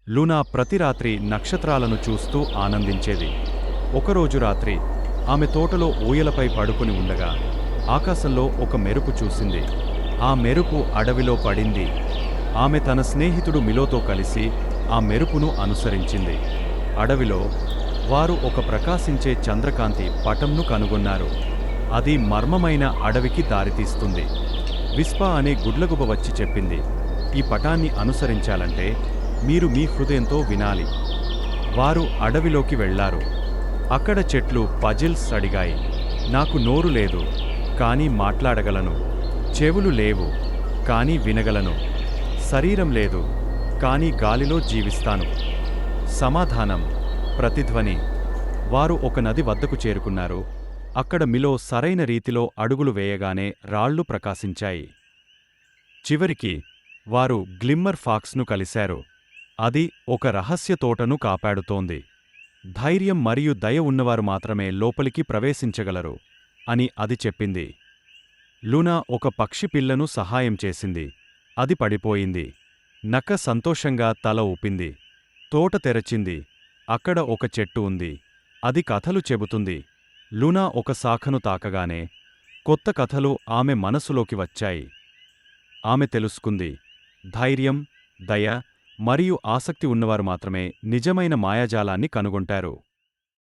Luna ప్రతి రాత్రి నక్షత్రాలను చూస్తూ ఆనందించేది. ఒకరోజు రాత్రి ఆమె తోటలో ఊయలపై పడుకుని ఉండగా ఆకాశంలో ఒక మెరుపు చూసింది. ఆ మెరుపు అడవిలో పడింది. ఆమె తన స్నేహితుడు మిలోతో కలిసి ఆ మెరుపును అనుసరించింది. అడవిలో వారు ఒక ప్రకాశించే చంద్రకాంతి పటంను కనుగొన్నారు. అది మర్మమైన అడవికి దారితీస్తుంది. విస్పా అనే గుడ్లగుబ వచ్చి చెప్పింది, ఈ పటాన్ని అనుసరించాలంటే మీరు మీ హృదయంతో వినాలి. వారు అడవిలోకి వెళ్లారు. అక్కడ చెట్లు పజిల్స్ అడిగాయి. నాకు నోరు లేదు, కానీ మాట్లాడగలను. చెవులు లేవు, కానీ వినగలను. శరీరం లేదు, కానీ గాలిలో జీవిస్తాను. సమాధానం, ప్రతిధ్వని. వారు ఒక నది వద్దకు చేరుకున్నారు. అక్కడ మిలో సరైన రీతిలో అడుగులు వేయగానే రాళ్ళు ప్రకాశించాయి. చివరికి వారు గ్లిమ్మర్ ఫాక్స్ను కలిశారు. అది ఒక రహస్య తోటను కాపాడుతోంది. ధైర్యం మరియు దయ ఉన్నవారు మాత్రమే లోపలికి ప్రవేశించగలరు అని అది చెప్పింది. లూనా ఒక పక్షి పిల్లను సహాయం చేసింది. అది పడిపోయింది. నక్క సంతోషంగా తల ఊపింది. తోట తెరచింది. అక్కడ ఒక చెట్టు ఉంది. అది కథలు చెబుతుంది. లూనా ఒక శాఖను తాకగానే కొత్త కథలు ఆమె మనసులోకి వచ్చాయి. ఆమె తెలుసుకుంది, ధైర్యం, దయ మరియు ఆసక్తి ఉన్నవారు మాత్రమే నిజమైన మాయాజాలాన్ని కనుగొంటారు.